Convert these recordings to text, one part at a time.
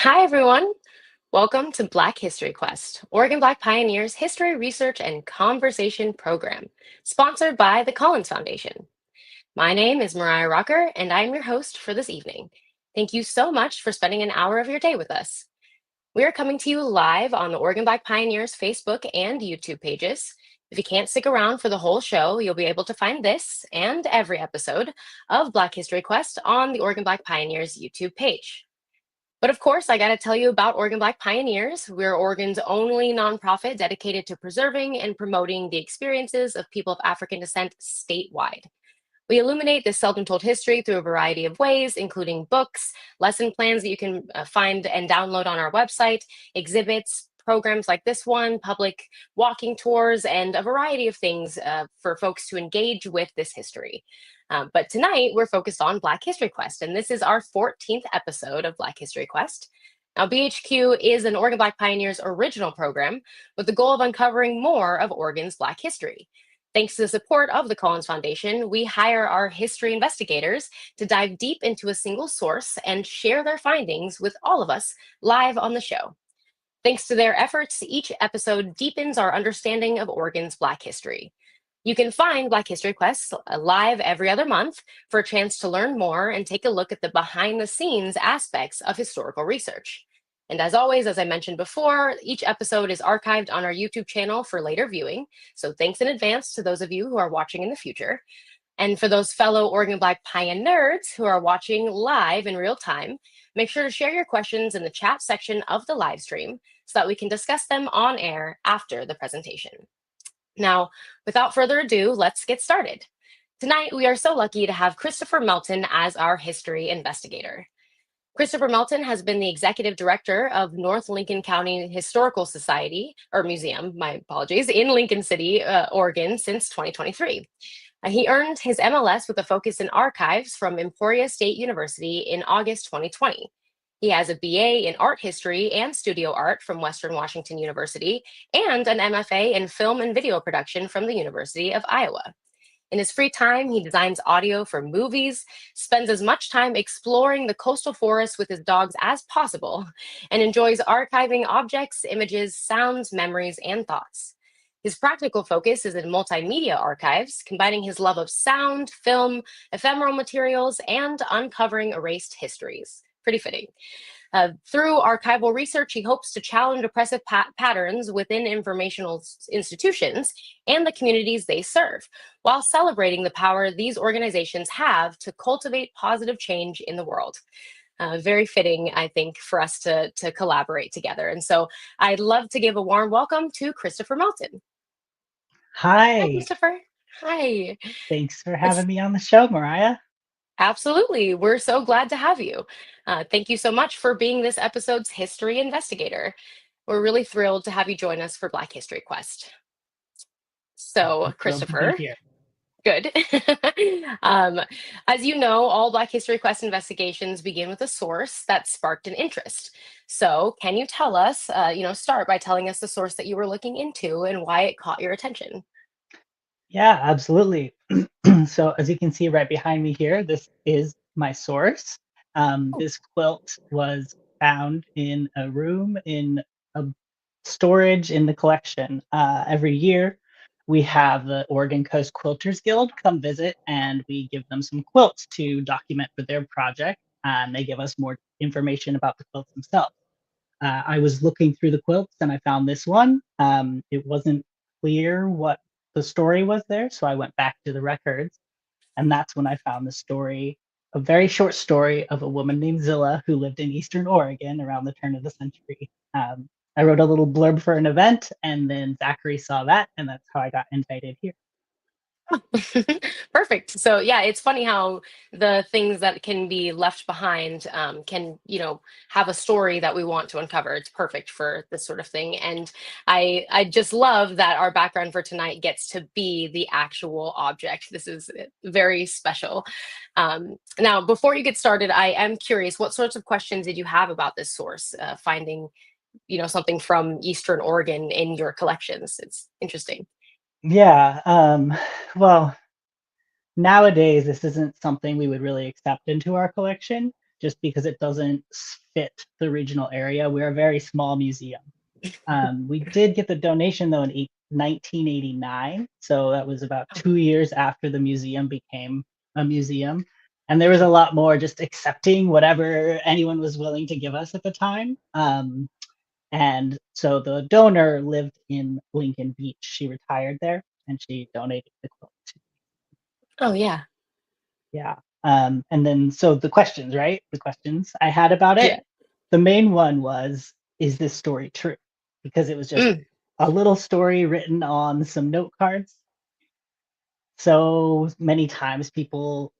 Hi, everyone. Welcome to Black History Quest, Oregon Black Pioneers History, Research, and Conversation Program, sponsored by the Collins Foundation. My name is Mariah Rocker, and I'm your host for this evening. Thank you so much for spending an hour of your day with us. We are coming to you live on the Oregon Black Pioneers Facebook and YouTube pages. If you can't stick around for the whole show, you'll be able to find this and every episode of Black History Quest on the Oregon Black Pioneers YouTube page. But of course, I got to tell you about Oregon Black Pioneers. We're Oregon's only nonprofit dedicated to preserving and promoting the experiences of people of African descent statewide. We illuminate this seldom told history through a variety of ways, including books, lesson plans that you can find and download on our website, exhibits, programs like this one, public walking tours, and a variety of things for folks to engage with this history. But tonight we're focused on Black History Quest, and this is our 14th episode of Black History Quest. Now, BHQ is an Oregon Black Pioneers original program with the goal of uncovering more of Oregon's Black history. Thanks to the support of the Collins Foundation, we hire our history investigators to dive deep into a single source and share their findings with all of us live on the show. Thanks to their efforts, each episode deepens our understanding of Oregon's Black history. You can find Black History Quest live every other month for a chance to learn more and take a look at the behind the scenes aspects of historical research. And as always, as I mentioned before, each episode is archived on our YouTube channel for later viewing. So thanks in advance to those of you who are watching in the future. And for those fellow Oregon Black Pioneers who are watching live in real time, make sure to share your questions in the chat section of the live stream so that we can discuss them on air after the presentation. Now, without further ado, let's get started. Tonight, we are so lucky to have Christopher Melton as our history investigator. Christopher Melton has been the executive director of North Lincoln County Historical Society, or Museum, my apologies, in Lincoln City, Oregon since 2023. He earned his MLS with a focus in archives from Emporia State University in August 2020. He has a BA in art history and studio art from Western Washington University and an MFA in film and video production from the University of Iowa. In his free time, he designs audio for movies, spends as much time exploring the coastal forests with his dogs as possible, and enjoys archiving objects, images, sounds, memories, and thoughts. His practical focus is in multimedia archives, combining his love of sound, film, ephemeral materials, and uncovering erased histories. Pretty fitting. Through archival research, he hopes to challenge oppressive patterns within informational institutions and the communities they serve, while celebrating the power these organizations have to cultivate positive change in the world. Very fitting, I think, for us to collaborate together. And so I'd love to give a warm welcome to Christopher Melton. Hi, Hi, Christopher. Hi. thanks for It's having me on the show, Mariah. Absolutely. We're so glad to have you. Thank you so much for being this episode's history investigator. We're really thrilled to have you join us for Black History Quest. So, I'm thrilled to be Christopher, here. good. um, as you know, all Black History Quest investigations begin with a source that sparked an interest. So, can you tell us, start by telling us the source that you were looking into and why it caught your attention? Yeah, absolutely. So, as you can see right behind me here, this is my source. Oh, This quilt was found in a room in a storage in the collection. Every year, we have the Oregon Coast Quilters Guild come visit, and we give them some quilts to document for their project, and they give us more information about the quilts themselves. I was looking through the quilts and I found this one. It wasn't clear what the story was there, so I went back to the records, and that's when I found the story, a very short story of a woman named Zilla who lived in Eastern Oregon around the turn of the century. I wrote a little blurb for an event, and then Zachary saw that, and that's how I got invited here. perfect. So yeah, it's funny how the things that can be left behind can, have a story that we want to uncover. It's perfect for this sort of thing. And I just love that our background for tonight gets to be the actual object. This is very special. Now, before you get started, I am curious, what sorts of questions did you have about this source, finding, something from Eastern Oregon in your collections? It's interesting. Yeah, well, nowadays this isn't something we would really accept into our collection. just because it doesn't fit the regional area. We're a very small museum. We did get the donation though in 1989, so that was about Oh, 2 years after the museum became a museum. And there was a lot more just accepting whatever anyone was willing to give us at the time. And so the donor lived in Lincoln Beach. She retired there and she donated the quilt. oh yeah. Yeah. And then, so the questions, right? The questions I had about it. Yeah. The main one was, is this story true? Because it was just Mm, a little story written on some note cards. So many times people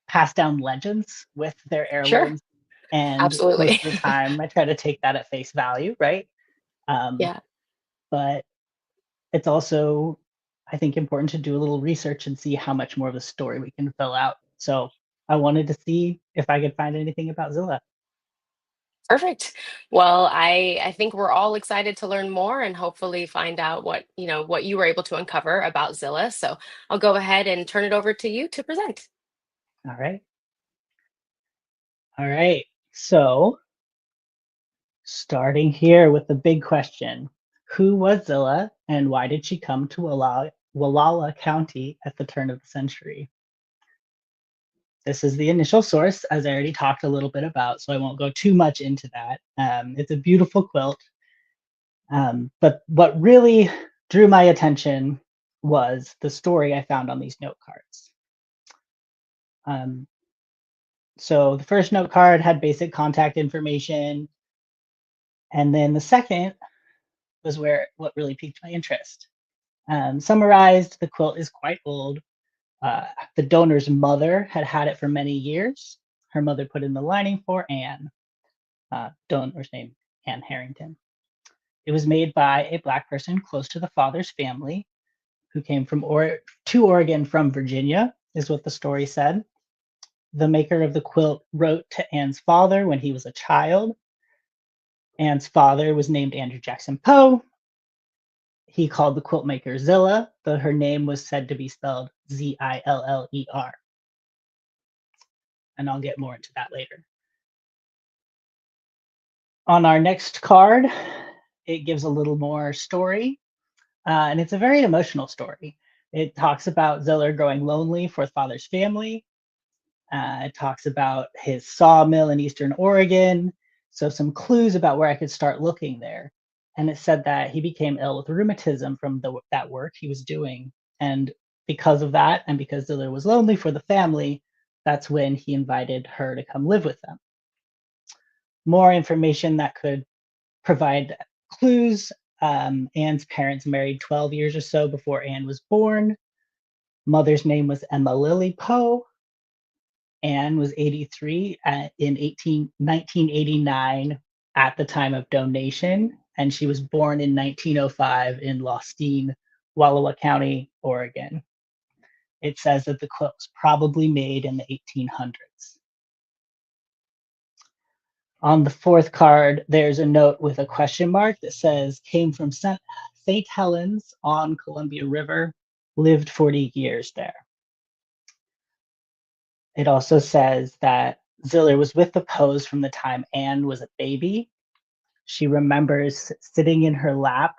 pass down legends with their sure. heirlooms. And most Absolutely. of the time I try to take that at face value, right? Um, Yeah. but it's also, I think, important to do a little research and see how much more of the story we can fill out. So I wanted to see if I could find anything about Zilla. Perfect. Well, I think we're all excited to learn more and hopefully find out what you were able to uncover about Zilla. So I'll go ahead and turn it over to you to present. All right. All right. So starting here with the big question, who was Zilla and why did she come to Wallowa County at the turn of the century? This is the initial source, as I already talked a little bit about, so I won't go too much into that. It's a beautiful quilt. But what really drew my attention was the story I found on these note cards. Um, so the first note card had basic contact information, and then the second was where what really piqued my interest. Summarized, the quilt is quite old. Uh, the donor's mother had had it for many years. Her mother put in the lining for Anne, donor's name, Anne Harrington. It was made by a Black person close to the father's family who came to Oregon from Virginia, is what the story said. The maker of the quilt wrote to Anne's father when he was a child. Anne's father was named Andrew Jackson Poe. He called the quilt maker Zilla, though her name was said to be spelled Ziller. And I'll get more into that later. On our next card, it gives a little more story, and it's a very emotional story. It talks about Ziller growing lonely for his father's family. It talks about his sawmill in Eastern Oregon. So some clues about where I could start looking there. And it said that he became ill with rheumatism from that work he was doing. And because of that, and because Ziller was lonely for the family, that's when he invited her to come live with them. More information that could provide clues. Anne's parents married 12 years or so before Anne was born. Mother's name was Emma Lily Poe. Anne was 83 in 1989 at the time of donation, and she was born in 1905 in Lostine, Wallowa County, Oregon. It says that the quilt was probably made in the 1800s. On the fourth card, there's a note with a question mark that says, came from St. Helens on Columbia River, lived 40 years there. It also says that Ziller was with the Poes from the time Anne was a baby. She remembers sitting in her lap,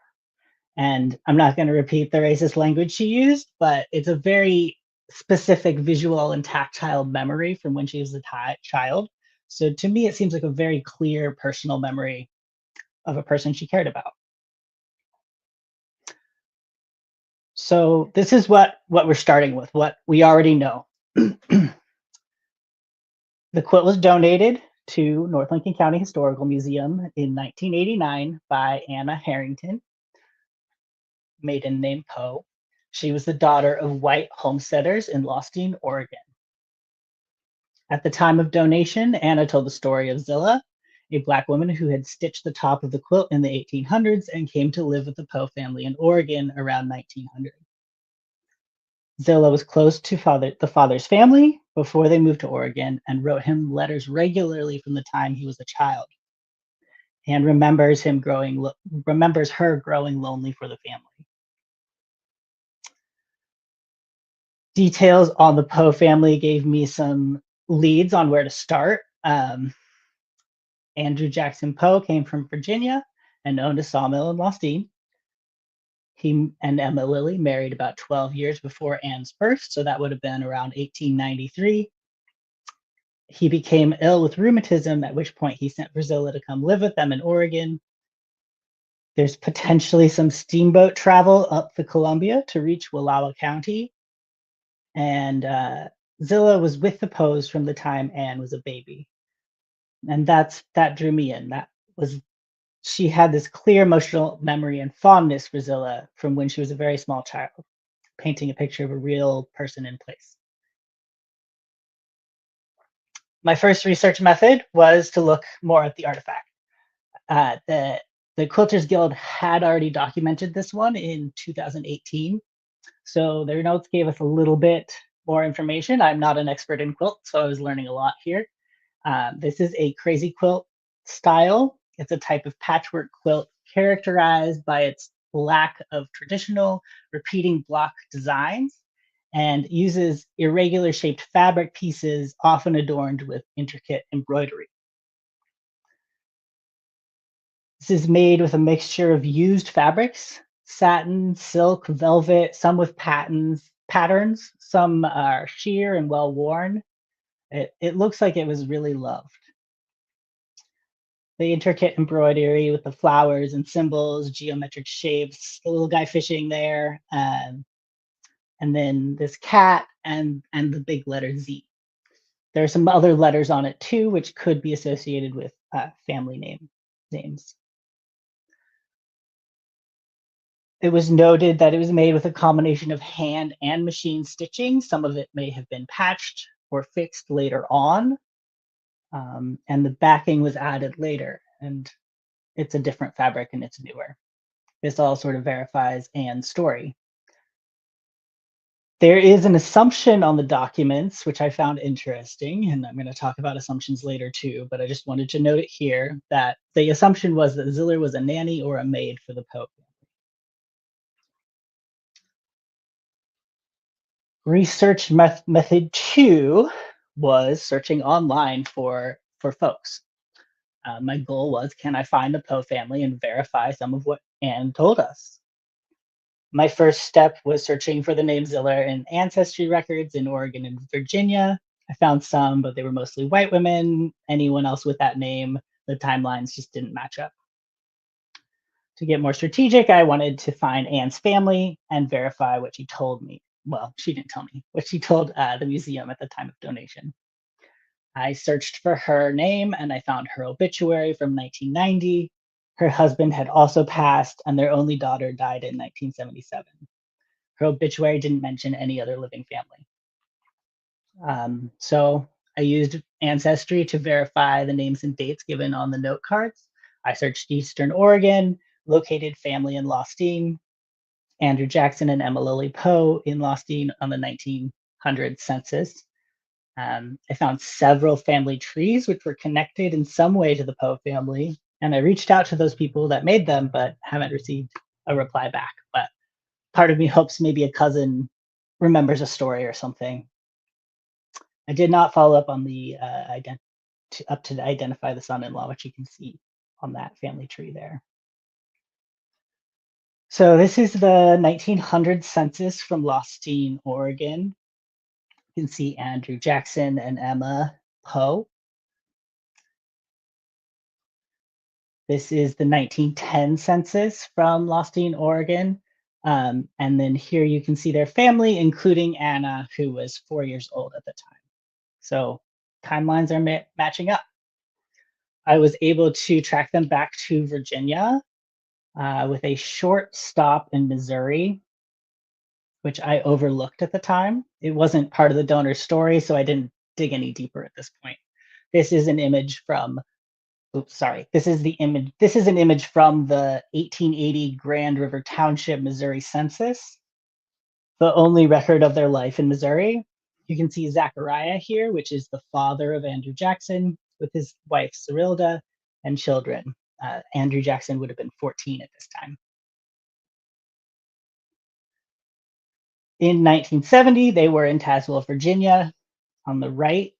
and I'm not going to repeat the racist language she used, but it's a very specific visual and tactile memory from when she was a child. So to me, it seems like a very clear personal memory of a person she cared about. So this is what we're starting with, what we already know. The quilt was donated to North Lincoln County Historical Museum in 1989 by Anna Harrington, maiden name Poe. She was the daughter of white homesteaders in Lostine, Oregon. At the time of donation, Anna told the story of Zilla, a Black woman who had stitched the top of the quilt in the 1800s and came to live with the Poe family in Oregon around 1900. Zilla was close to the father's family before they moved to Oregon and wrote him letters regularly from the time he was a child, and remembers her growing lonely for the family. Details on the Poe family gave me some leads on where to start. Um, Andrew Jackson Poe came from Virginia and owned a sawmill in Lostine. He and Emma Lilly married about 12 years before Anne's birth, so that would have been around 1893. He became ill with rheumatism, at which point he sent for Zilla to come live with them in Oregon. There's potentially some steamboat travel up the Columbia to reach Wallowa County. And Zilla was with the Poes from the time Anne was a baby. And that drew me in. That was She had this clear emotional memory and fondness for Zilla from when she was a very small child, painting a picture of a real person in place. My first research method was to look more at the artifact. The Quilters Guild had already documented this one in 2018, so their notes gave us a little bit more information. I'm not an expert in quilt, so I was learning a lot here. This is a crazy quilt style. It's a type of patchwork quilt characterized by its lack of traditional repeating block designs and uses irregular shaped fabric pieces, often adorned with intricate embroidery. This is made with a mixture of used fabrics, satin, silk, velvet, some with patterns, some are sheer and well worn. It looks like it was really loved. The intricate embroidery with the flowers and symbols, geometric shapes, the little guy fishing there, and then this cat and the big letter Z. There are some other letters on it too, which could be associated with family names. It was noted that it was made with a combination of hand and machine stitching. Some of it may have been patched or fixed later on, and the backing was added later. And it's a different fabric and it's newer. This all sort of verifies Anne's story. There is an assumption on the documents, which I found interesting, and I'm going to talk about assumptions later too, but I just wanted to note it here that the assumption was that Ziller was a nanny or a maid for the Pope. Research method 2 was searching online for folks. My goal was, can I find the Poe family and verify some of what Anne told us? My first step was searching for the name Ziller in ancestry records in Oregon and Virginia. I found some, but they were mostly white women. Anyone else with that name, the timelines just didn't match up. To get more strategic, I wanted to find Anne's family and verify what she told me. Well, she didn't tell me what she told the museum at the time of donation. I searched for her name and I found her obituary from 1990. Her husband had also passed, and their only daughter died in 1977. Her obituary didn't mention any other living family. So I used Ancestry to verify the names and dates given on the note cards. I searched Eastern Oregon, located family in Lostine, Andrew Jackson and Emma Lilly Poe in Lostine on the 1900 census. I found several family trees which were connected in some way to the Poe family, and I reached out to those people that made them, but haven't received a reply back. But part of me hopes maybe a cousin remembers a story or something. I did not follow up on the to identify the son-in-law, which you can see on that family tree there. So this is the 1900 census from Lostine, Oregon. You can see Andrew Jackson and Emma Poe. This is the 1910 census from Lostine, Oregon. And then here you can see their family, including Anna, who was 4 years old at the time. So timelines are matching up. I was able to track them back to Virginia with a short stop in Missouri, which I overlooked at the time. It wasn't part of the donor story, so I didn't dig any deeper at this point. This is an image from, oops, sorry. This is an image from the 1880 Grand River Township, Missouri census, the only record of their life in Missouri. You can see Zachariah here, which is the father of Andrew Jackson, with his wife Cyrilda and children. Andrew Jackson would have been 14 at this time. In 1970, they were in Tazewell, Virginia, on the right,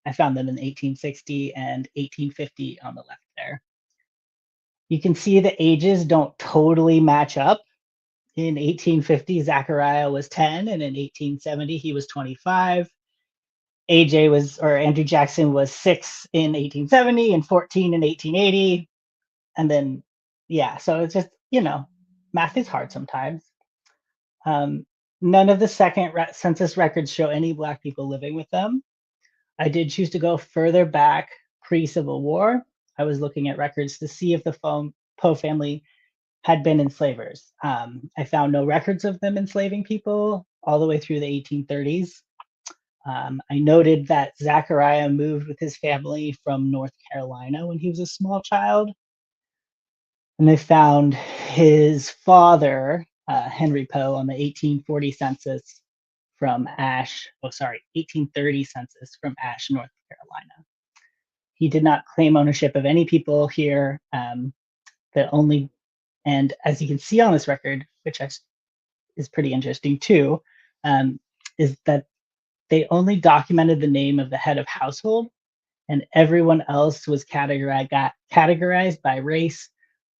I found them in 1860 and 1850 on the left there. You can see the ages don't totally match up. In 1850, Zachariah was 10, and in 1870, he was 25. AJ was, or Andrew Jackson was 6 in 1870 and 14 in 1880. And then, yeah, so it's just, math is hard sometimes. None of the second census records show any Black people living with them. I did choose to go further back pre-Civil War. I was looking at records to see if the Poe family had been enslavers. I found no records of them enslaving people all the way through the 1830s. I noted that Zachariah moved with his family from North Carolina when he was a small child. And they found his father, Henry Poe, on the 1840 census from 1830 census from Ash, North Carolina. He did not claim ownership of any people here. And as you can see on this record, which is pretty interesting too, is that they only documented the name of the head of household, and everyone else was categorized by race,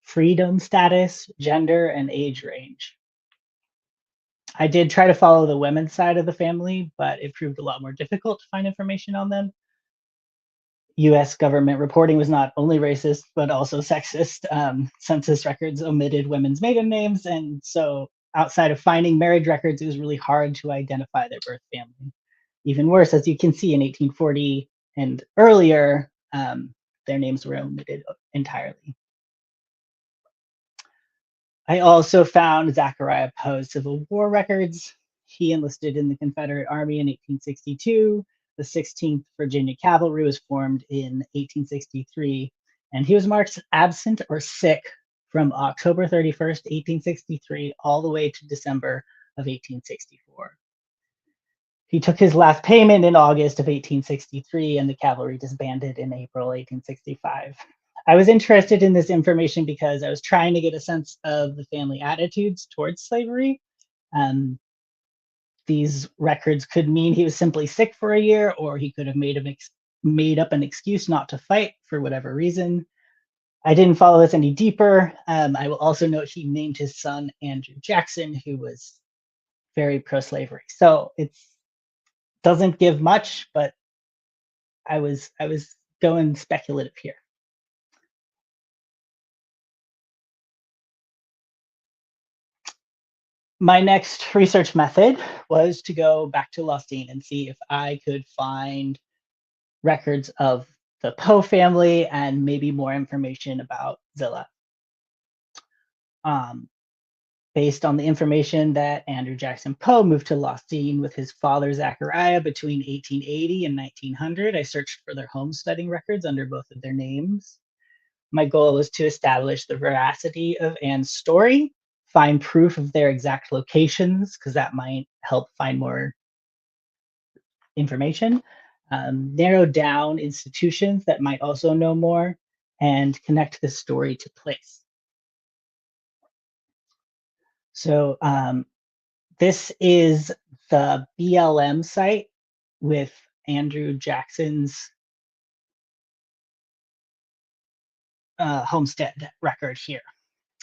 freedom status, gender, and age range. I did try to follow the women's side of the family, but it proved a lot more difficult to find information on them. US government reporting was not only racist, but also sexist. Census records omitted women's maiden names, and so outside of finding marriage records, it was really hard to identify their birth family. Even worse, as you can see in 1840 and earlier, their names were omitted entirely. I also found Zachariah Poe's Civil War records. He enlisted in the Confederate Army in 1862. The 16th Virginia Cavalry was formed in 1863, and he was marked absent or sick from October 31st, 1863, all the way to December of 1864. He took his last payment in August of 1863, and the cavalry disbanded in April 1865. I was interested in this information because I was trying to get a sense of the family attitudes towards slavery. These records could mean he was simply sick for a year, or he could have made up an excuse not to fight for whatever reason. I didn't follow this any deeper. I will also note he named his son Andrew Jackson, who was very pro-slavery. So it doesn't give much, but I was going speculative here. My next research method was to go back to Lostine and see if I could find records of the Poe family and maybe more information about Zilla. Based on the information that Andrew Jackson Poe moved to Lostine with his father Zachariah between 1880 and 1900, I searched for their homesteading records under both of their names. My goal was to establish the veracity of Anne's story, find proof of their exact locations, because that might help find more information, narrow down institutions that might also know more, and connect the story to place. So this is the BLM site with Andrew Jackson's homestead record here.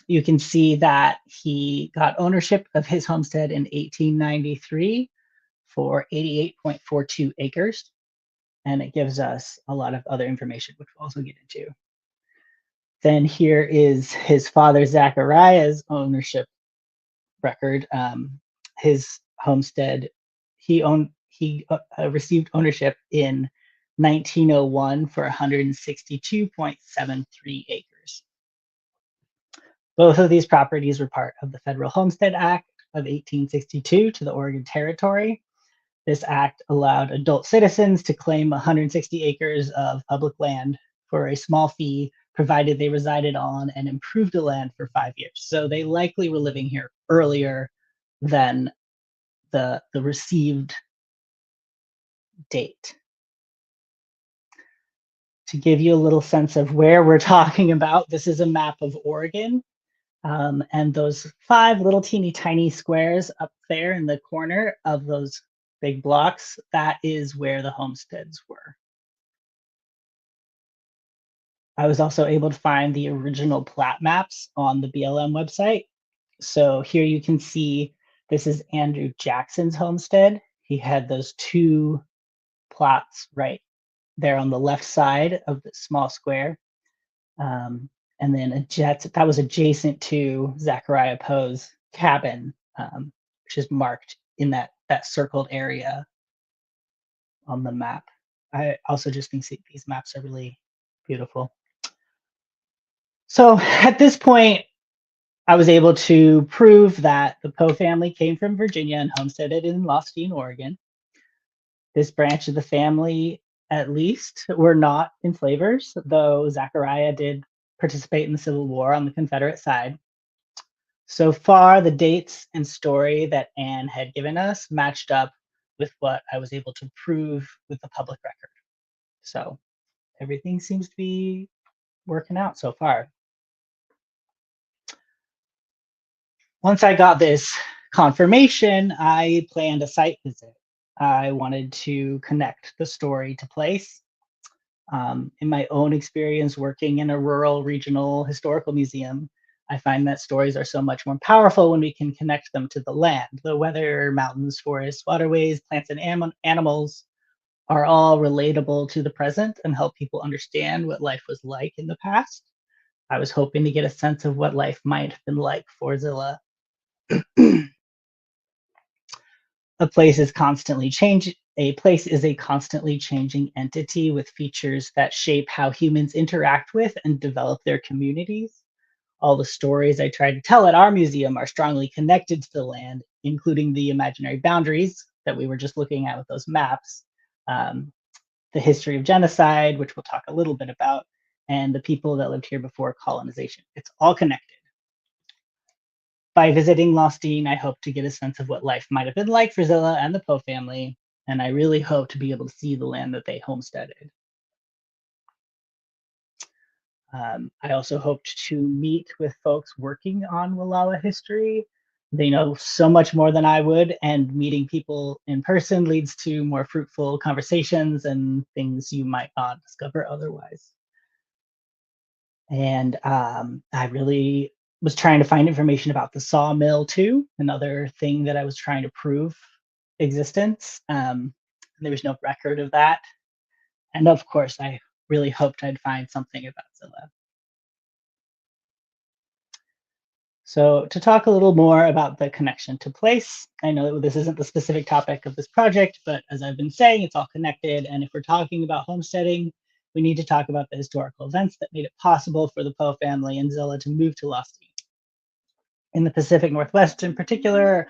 You can see that he got ownership of his homestead in 1893 for 88.42 acres. And it gives us a lot of other information, which we'll also get into. Then here is his father Zachariah's ownership record. His homestead, he received ownership in 1901 for 162.73 acres. Both of these properties were part of the Federal Homestead Act of 1862 to the Oregon Territory. This act allowed adult citizens to claim 160 acres of public land for a small fee, provided they resided on and improved the land for 5 years. So they likely were living here earlier than the received date. To give you a little sense of where we're talking about, this is a map of Oregon. And those 5 little teeny tiny squares up there in the corner of those big blocks, that is where the homesteads were. I was also able to find the original plat maps on the BLM website. So here you can see this is Andrew Jackson's homestead. He had those two plots right there on the left side of the small square. Um, and then that was adjacent to Zachariah Poe's cabin, which is marked in that circled area on the map. I also just think these maps are really beautiful. So at this point, I was able to prove that the Poe family came from Virginia and homesteaded in Lostine, Oregon. This branch of the family, at least, were not enslavers, though Zachariah did participate in the Civil War on the Confederate side. So far, the dates and story that Anne had given us matched up with what I was able to prove with the public record. So everything seems to be working out so far. Once I got this confirmation, I planned a site visit. I wanted to connect the story to place. In my own experience working in a rural regional historical museum, I find that stories are so much more powerful when we can connect them to the land. The weather, mountains, forests, waterways, plants, and animals are all relatable to the present and help people understand what life was like in the past. I was hoping to get a sense of what life might have been like for Zilla. A place is a constantly changing entity with features that shape how humans interact with and develop their communities. All the stories I try to tell at our museum are strongly connected to the land, including the imaginary boundaries that we were just looking at with those maps, um, the history of genocide, which we'll talk a little bit about, and the people that lived here before colonization. It's all connected. By visiting Lostine, I hope to get a sense of what life might have been like for Zilla and the Poe family, and I really hope to be able to see the land that they homesteaded. I also hoped to meet with folks working on Wallowa history. They know so much more than I would, and meeting people in person leads to more fruitful conversations and things you might not discover otherwise. And I really was trying to find information about the sawmill too, another thing that I was trying to prove existence. There was no record of that. And of course, I really hoped I'd find something about Zilla. So to talk a little more about the connection to place, I know this isn't the specific topic of this project, but as I've been saying, it's all connected. And if we're talking about homesteading, we need to talk about the historical events that made it possible for the Poe family and Zilla to move to Lostine. In the Pacific Northwest in particular,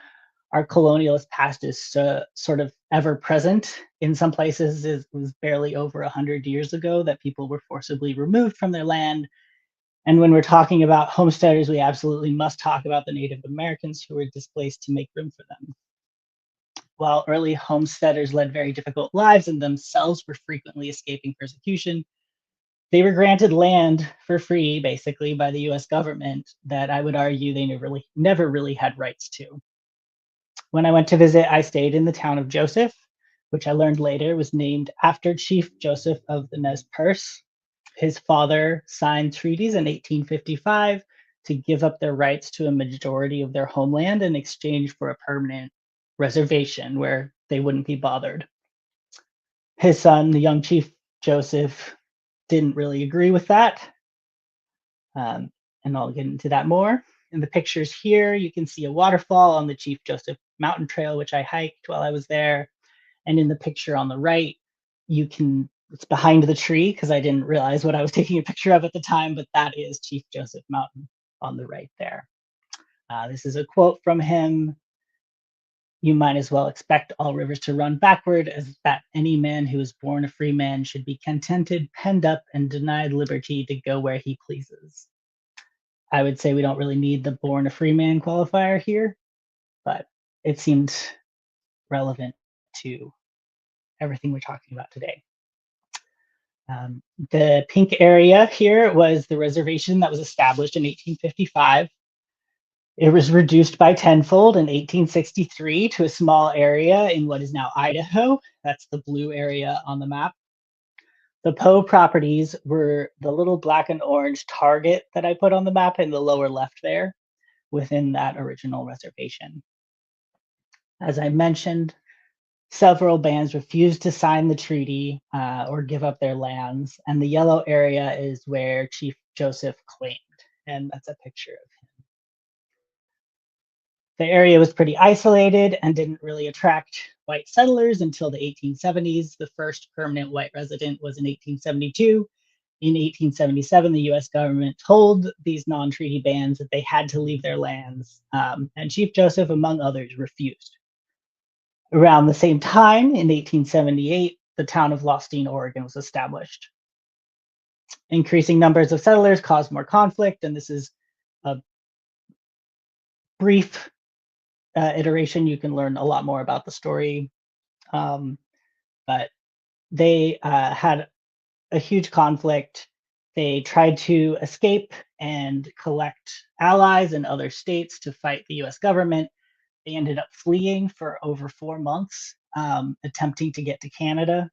our colonialist past is sort of ever present. In some places, it was barely over 100 years ago that people were forcibly removed from their land. And when we're talking about homesteaders, we absolutely must talk about the Native Americans who were displaced to make room for them. While early homesteaders led very difficult lives and themselves were frequently escaping persecution, they were granted land for free, basically, by the US government that I would argue they never really had rights to. When I went to visit, I stayed in the town of Joseph, which I learned later was named after Chief Joseph of the Nez Perce. His father signed treaties in 1855 to give up their rights to a majority of their homeland in exchange for a permanent reservation where they wouldn't be bothered. His son, the young Chief Joseph, didn't really agree with that. And I'll get into that more. In the pictures here, you can see a waterfall on the Chief Joseph Mountain Trail, which I hiked while I was there. And in the picture on the right, it's behind the tree because I didn't realize what I was taking a picture of at the time, but that is Chief Joseph Mountain on the right there. This is a quote from him. You might as well expect all rivers to run backward, as that any man who is born a free man should be contented, penned up, and denied liberty to go where he pleases. I would say we don't really need the born a free man qualifier here, but it seemed relevant to everything we're talking about today. The pink area here was the reservation that was established in 1855. It was reduced by tenfold in 1863 to a small area in what is now Idaho. That's the blue area on the map. The Poe properties were the little black and orange target that I put on the map in the lower left there within that original reservation. As I mentioned, several bands refused to sign the treaty or give up their lands, and the yellow area is where Chief Joseph claimed, and that's a picture of him. The area was pretty isolated and didn't really attract white settlers until the 1870s. The first permanent white resident was in 1872. In 1877, the US government told these non treaty bands that they had to leave their lands, and Chief Joseph, among others, refused. Around the same time, in 1878, the town of Lostine, Oregon was established. Increasing numbers of settlers caused more conflict, and this is a brief iteration. You can learn a lot more about the story, but they had a huge conflict. They tried to escape and collect allies in other states to fight the US government. They ended up fleeing for over 4 months, attempting to get to Canada.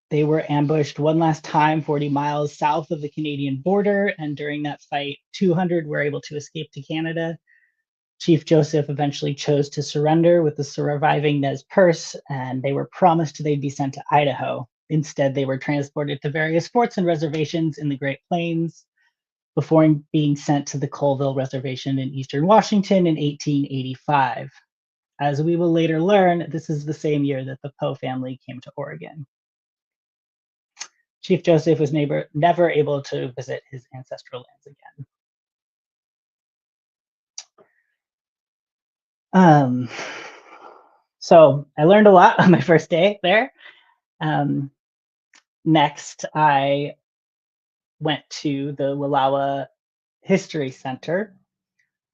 They were ambushed one last time 40 miles south of the Canadian border, and during that fight, 200 were able to escape to Canada. Chief Joseph eventually chose to surrender with the surviving Nez Perce, and they were promised they'd be sent to Idaho. Instead, they were transported to various forts and reservations in the Great Plains before being sent to the Colville Reservation in eastern Washington in 1885. As we will later learn, this is the same year that the Poe family came to Oregon. Chief Joseph was never able to visit his ancestral lands again. So I learned a lot on my first day there. Next, I went to the Wallowa History Center.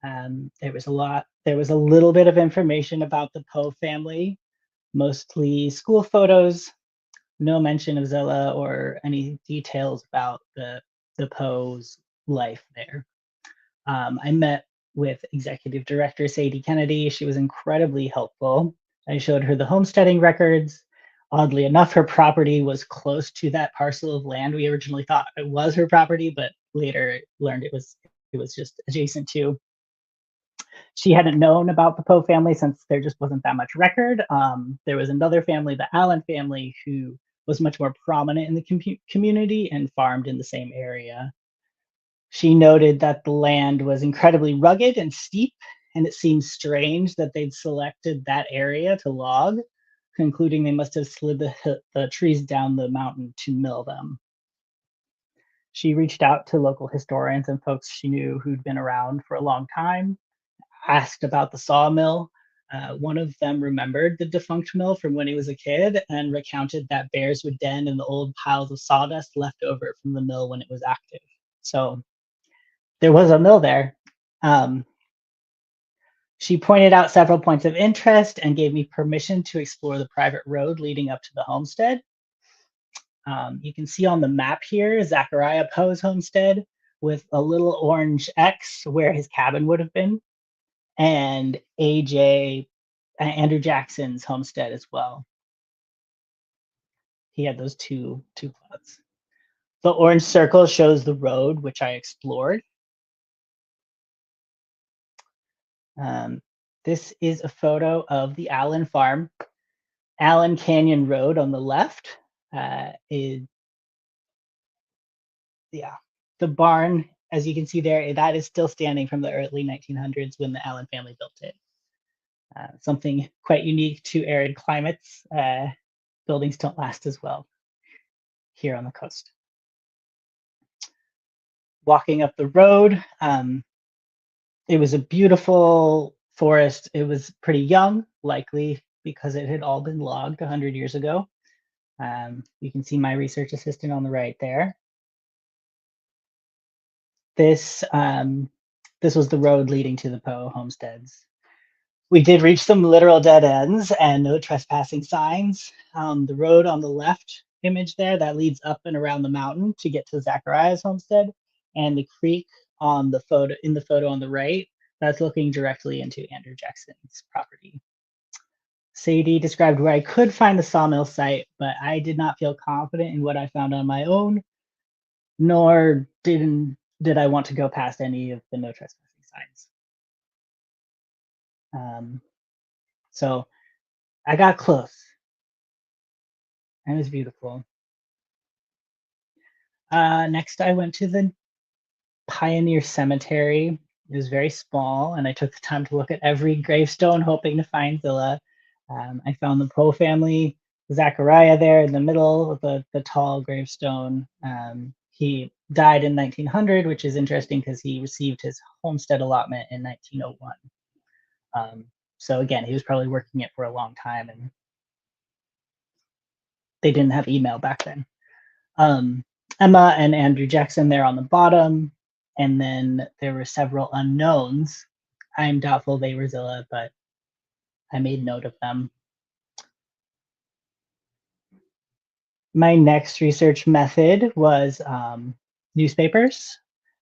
There was a little bit of information about the Poe family, mostly school photos, no mention of Zilla or any details about the Poe's life there. I met with Executive Director Sadie Kennedy. She was incredibly helpful. I showed her the homesteading records. Oddly enough, her property was close to that parcel of land we originally thought it was her property, but later learned it was just adjacent to. She hadn't known about the Poe family since there just wasn't that much record. There was another family, the Allen family, who was much more prominent in the community and farmed in the same area. She noted that the land was incredibly rugged and steep, and it seemed strange that they'd selected that area to log, concluding they must have slid the trees down the mountain to mill them. She reached out to local historians and folks she knew who'd been around for a long time, asked about the sawmill. One of them remembered the defunct mill from when he was a kid and recounted that bears would den in the old piles of sawdust left over from the mill when it was active. So there was a mill there. She pointed out several points of interest and gave me permission to explore the private road leading up to the homestead. You can see on the map here, Zachariah Poe's homestead with a little orange X where his cabin would have been, and Andrew Jackson's homestead as well. He had those two plots. The orange circle shows the road, which I explored. This is a photo of the Allen farm. Allen Canyon Road on the left is, the barn, as you can see there, that is still standing from the early 1900s when the Allen family built it. Something quite unique to arid climates. Buildings don't last as well here on the coast. Walking up the road, it was a beautiful forest. It was pretty young, likely because it had all been logged 100 years ago. You can see my research assistant on the right there. This was the road leading to the Poe homesteads. We did reach some literal dead ends and no trespassing signs. The road on the left image there, that leads up and around the mountain to get to Zachariah's homestead, and the creek in the photo on the right, that's looking directly into Andrew Jackson's property. Sadie described where I could find the sawmill site, but I did not feel confident in what I found on my own, nor did I want to go past any of the no trespassing signs. Um, so I got close. It was beautiful. Next, I went to the Pioneer Cemetery. It was very small, and I took the time to look at every gravestone, hoping to find Zilla. I found the Poe family, Zachariah there in the middle of the tall gravestone. He died in 1900, which is interesting because he received his homestead allotment in 1901. So again, he was probably working it for a long time, and they didn't have email back then. Emma and Andrew Jackson there on the bottom, and then there were several unknowns. I'm doubtful they were Zilla, but I made note of them. My next research method was newspapers.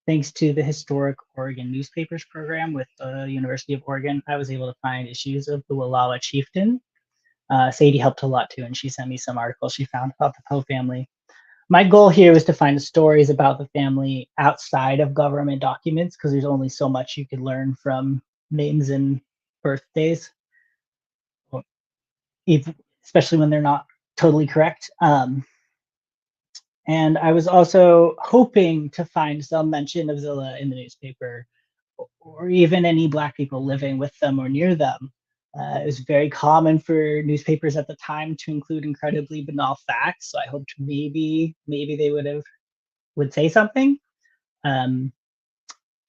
Thanks to the Historic Oregon Newspapers program with the University of Oregon, I was able to find issues of the Wallowa chieftain. Sadie helped a lot too, and she sent me some articles she found about the Poe family. My goal here was to find stories about the family outside of government documents because there's only so much you could learn from names and birthdays, especially when they're not totally correct. And I was also hoping to find some mention of Zilla in the newspaper or even any Black people living with them or near them. It was very common for newspapers at the time to include incredibly banal facts. So I hoped maybe they would say something. Um,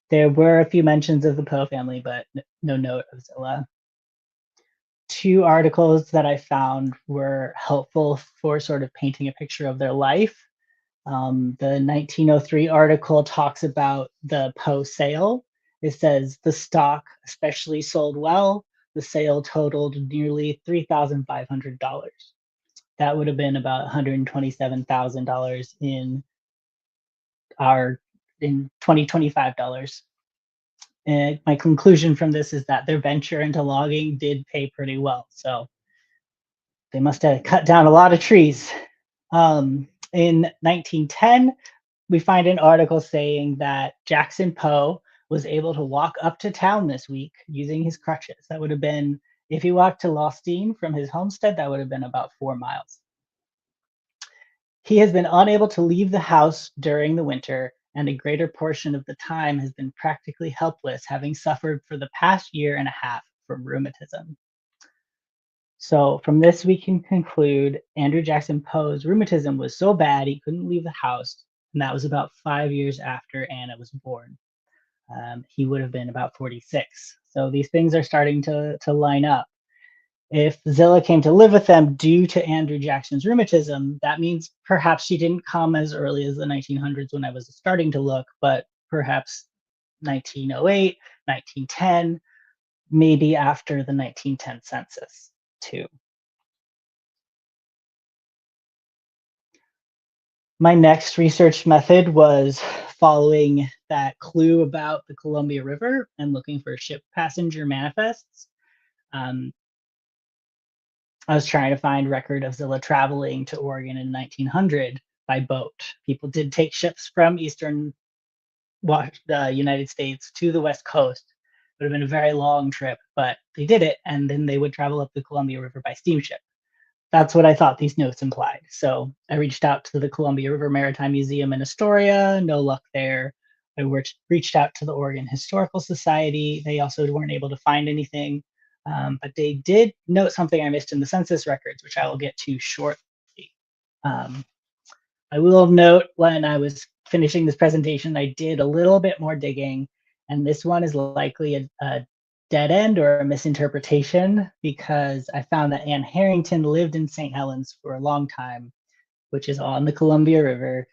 there were a few mentions of the Poe family, but no note of Zilla. Two articles that I found were helpful for sort of painting a picture of their life. The 1903 article talks about the Poe sale. It says the stock especially sold well. The sale totaled nearly $3,500. That would have been about $127,000 in 2025 dollars. And my conclusion from this is that their venture into logging did pay pretty well. So they must have cut down a lot of trees. In 1910, we find an article saying that Jackson Poe was able to walk up to town this week using his crutches. That would have been, if he walked to Lostine from his homestead, that would have been about 4 miles. He has been unable to leave the house during the winter, and a greater portion of the time has been practically helpless, having suffered for the past year and a half from rheumatism. So from this, we can conclude Andrew Jackson Poe's rheumatism was so bad he couldn't leave the house, and that was about 5 years after Anna was born. He would have been about 46. So these things are starting to line up. If Zilla came to live with them due to Andrew Jackson's rheumatism, that means perhaps she didn't come as early as the 1900s when I was starting to look, but perhaps 1908, 1910, maybe after the 1910 census too. My next research method was following that clue about the Columbia River and looking for ship passenger manifests. I was trying to find record of Zilla traveling to Oregon in 1900 by boat. People did take ships from eastern the United States to the West Coast. It would have been a very long trip, but they did it, and then they would travel up the Columbia River by steamship. That's what I thought these notes implied. So I reached out to the Columbia River Maritime Museum in Astoria. No luck there. I reached out to the Oregon Historical Society. They also weren't able to find anything. But they did note something I missed in the census records, which I will get to shortly. I will note when I was finishing this presentation, I did a little bit more digging, and this one is likely a dead end or a misinterpretation because I found that Anne Harrington lived in St. Helens for a long time, which is on the Columbia River,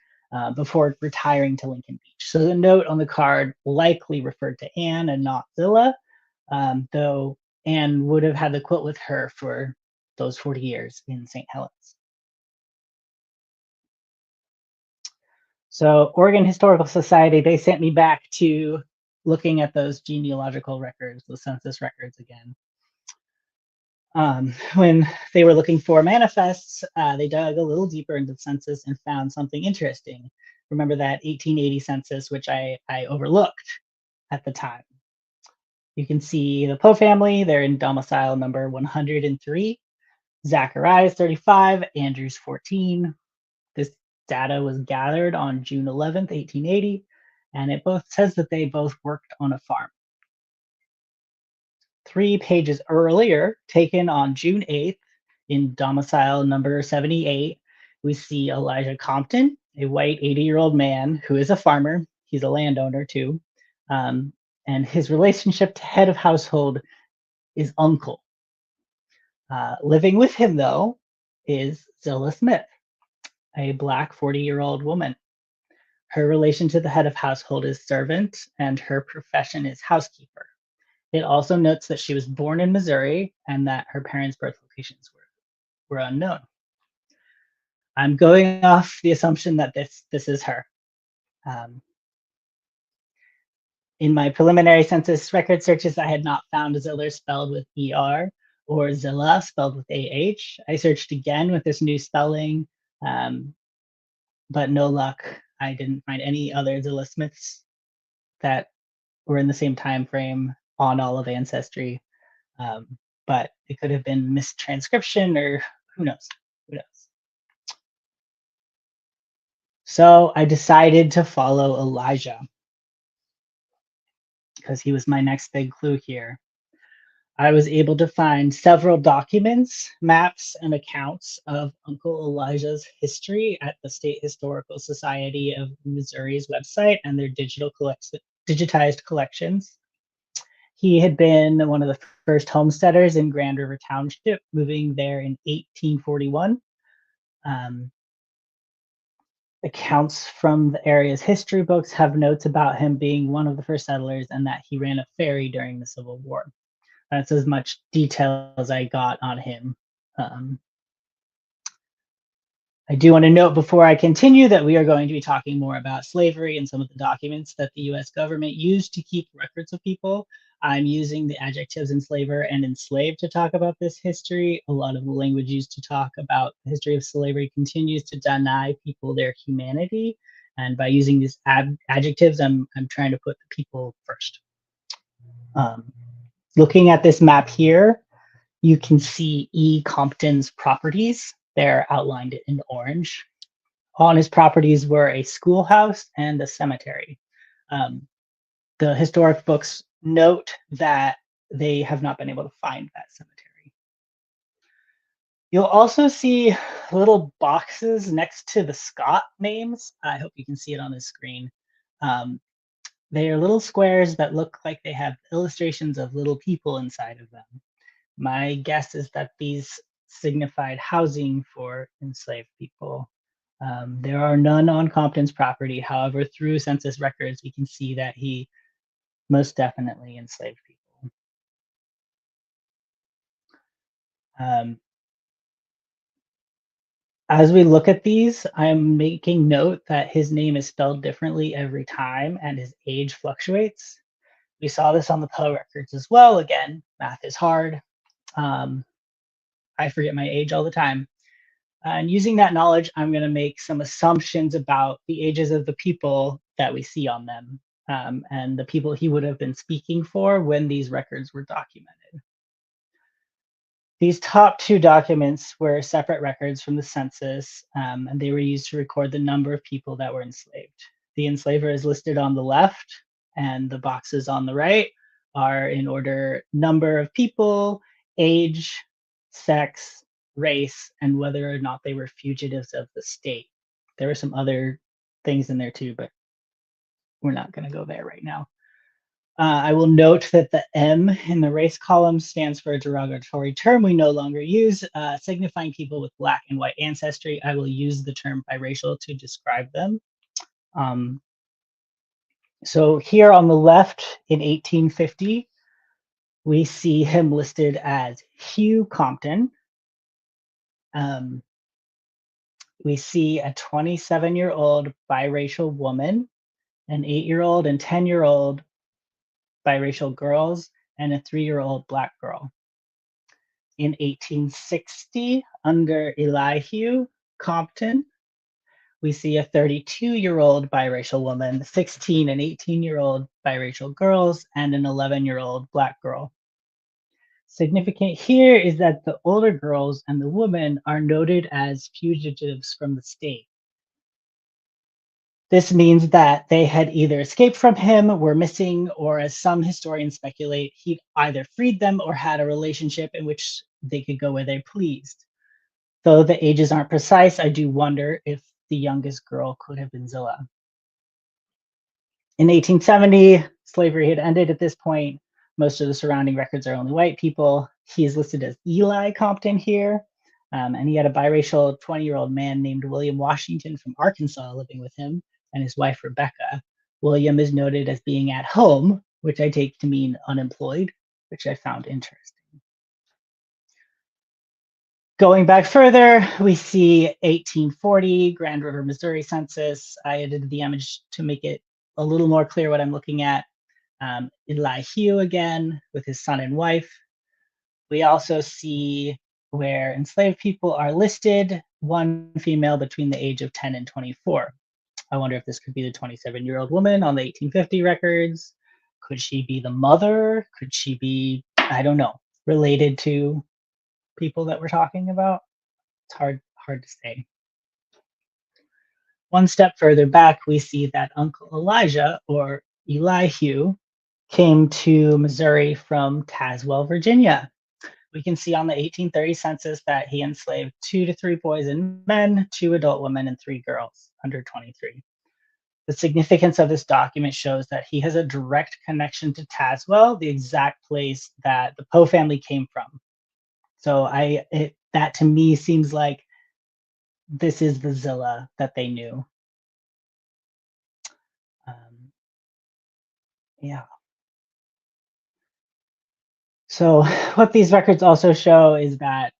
before retiring to Lincoln Beach. So the note on the card likely referred to Anne and not Zilla, though Anne would have had the quilt with her for those 40 years in St. Helens. So Oregon Historical Society, they sent me back to looking at those genealogical records, the census records again. When they were looking for manifests, they dug a little deeper into the census and found something interesting. Remember that 1880 census, which I overlooked at the time. You can see the Poe family, they're in domicile number 103. Zacharias 35, Andrews 14. This data was gathered on June 11th, 1880, and it both says that they both worked on a farm. 3 pages earlier, taken on June 8th, in domicile number 78, we see Elijah Compton, a white 80-year-old man who is a farmer. He's a landowner too. And his relationship to head of household is uncle. Living with him, though, is Zilla Smith, a Black 40-year-old woman. Her relation to the head of household is servant, and her profession is housekeeper. It also notes that she was born in Missouri and that her parents' birth locations were unknown. I'm going off the assumption that this is her. Um, in my preliminary census record searches, I had not found Ziller spelled with ER or Zilla spelled with AH. I searched again with this new spelling, but no luck. I didn't find any other Zilla Smiths that were in the same time frame on all of Ancestry. But it could have been mistranscription or who knows? Who knows? So I decided to follow Elijah because he was my next big clue here. I was able to find several documents, maps, and accounts of Uncle Elijah's history at the State Historical Society of Missouri's website and their digitized collections. He had been one of the first homesteaders in Grand River Township, moving there in 1841. Accounts from the area's history books have notes about him being one of the first settlers and that he ran a ferry during the Civil War. That's as much detail as I got on him. I do want to note before I continue that we are going to be talking more about slavery and some of the documents that the US government used to keep records of people. I'm using the adjectives enslaver and enslaved to talk about this history. A lot of the language used to talk about the history of slavery continues to deny people their humanity. And by using these adjectives, I'm trying to put the people first. Looking at this map here, you can see E. Compton's properties. They're outlined in orange. On his properties were a schoolhouse and a cemetery. The historic books note that they have not been able to find that cemetery. You'll also see little boxes next to the Scott names. I hope you can see it on the screen. They are little squares that look like they have illustrations of little people inside of them. My guess is that these signified housing for enslaved people. There are none on Compton's property. However, through census records, we can see that he most definitely enslaved people. As we look at these, I'm making note that his name is spelled differently every time and his age fluctuates. We saw this on the Poe records as well. Again, math is hard. I forget my age all the time. And using that knowledge, I'm going to make some assumptions about the ages of the people that we see on them and the people he would have been speaking for when these records were documented. These top two documents were separate records from the census, and they were used to record the number of people that were enslaved. The enslaver is listed on the left, and the boxes on the right are in order number of people, age, sex, race, and whether or not they were fugitives of the state. There were some other things in there too, but we're not going to go there right now. I will note that the M in the race column stands for a derogatory term we no longer use, signifying people with Black and white ancestry. I will use the term biracial to describe them. So here on the left in 1850, we see him listed as Hugh Compton. We see a 27-year-old biracial woman, an 8-year-old and 10-year-old biracial girls, and a 3-year-old Black girl. In 1860, under Elihu Compton, we see a 32-year-old biracial woman, 16 and 18-year-old biracial girls, and an 11-year-old Black girl. Significant here is that the older girls and the women are noted as fugitives from the state. This means that they had either escaped from him, were missing, or as some historians speculate, he either freed them or had a relationship in which they could go where they pleased. Though the ages aren't precise, I do wonder if the youngest girl could have been Zilla. In 1870, slavery had ended at this point. Most of the surrounding records are only white people. He is listed as Eli Compton here, and he had a biracial 20-year-old man named William Washington from Arkansas living with him, and his wife Rebecca. William is noted as being at home, which I take to mean unemployed, which I found interesting. Going back further, we see 1840 Grand River, Missouri census. I edited the image to make it a little more clear what I'm looking at. Elihu again with his son and wife. We also see where enslaved people are listed, one female between the age of 10 and 24. I wonder if this could be the 27-year-old woman on the 1850 records. Could she be the mother? Could she be, I don't know, related to people that we're talking about? It's hard to say. One step further back, we see that Uncle Elijah, or Elihu, came to Missouri from Tazewell, Virginia. We can see on the 1830 census that he enslaved 2 to 3 boys and men, 2 adult women, and 3 girls under 23. The significance of this document shows that he has a direct connection to Tazewell, the exact place that the Poe family came from. So that to me seems like this is the Zilla that they knew. Yeah. So what these records also show is that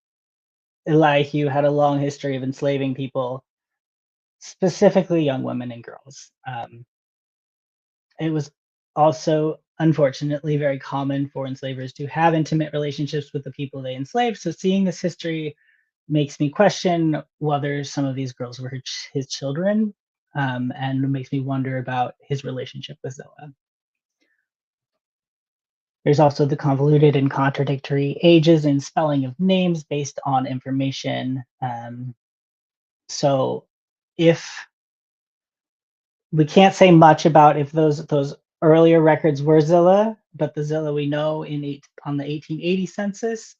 Elihu had a long history of enslaving people, specifically young women and girls. It was also, unfortunately, very common for enslavers to have intimate relationships with the people they enslaved. So seeing this history makes me question whether some of these girls were his children, and makes me wonder about his relationship with Zilla. There's also the convoluted and contradictory ages and spelling of names based on information. So if we can't say much about if those earlier records were Zilla, but the Zilla we know on the 1880 census,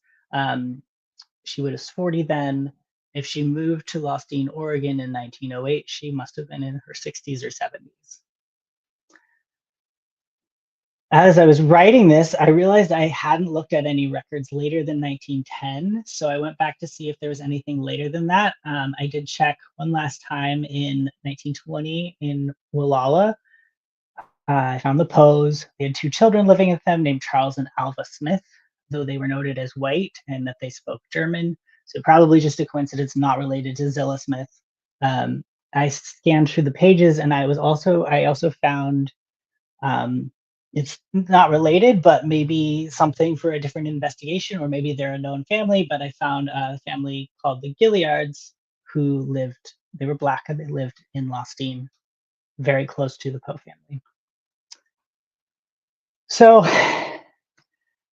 she was 40 then. If she moved to Lostine, Oregon in 1908, she must have been in her 60s or 70s. As I was writing this, I realized I hadn't looked at any records later than 1910. So I went back to see if there was anything later than that. I did check one last time in 1920 in Wallowa. I found the Poes. They had 2 children living with them named Charles and Alva Smith, though they were noted as white and that they spoke German. So probably just a coincidence, not related to Zilla Smith. I scanned through the pages, and I also found it's not related, but maybe something for a different investigation, or maybe they're a known family. But I found a family called the Gilliards they were Black and they lived in Lostine, very close to the Poe family. So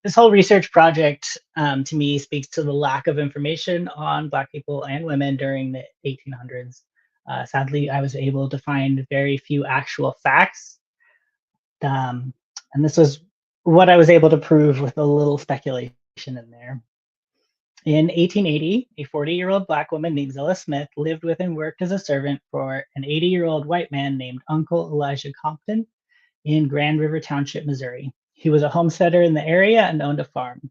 this whole research project to me speaks to the lack of information on Black people and women during the 1800s. Sadly, I was able to find very few actual facts. And this was what I was able to prove with a little speculation in there. In 1880, a 40-year-old Black woman named Zilla Smith lived with and worked as a servant for an 80-year-old white man named Uncle Elijah Compton in Grand River Township, Missouri. He was a homesteader in the area and owned a farm.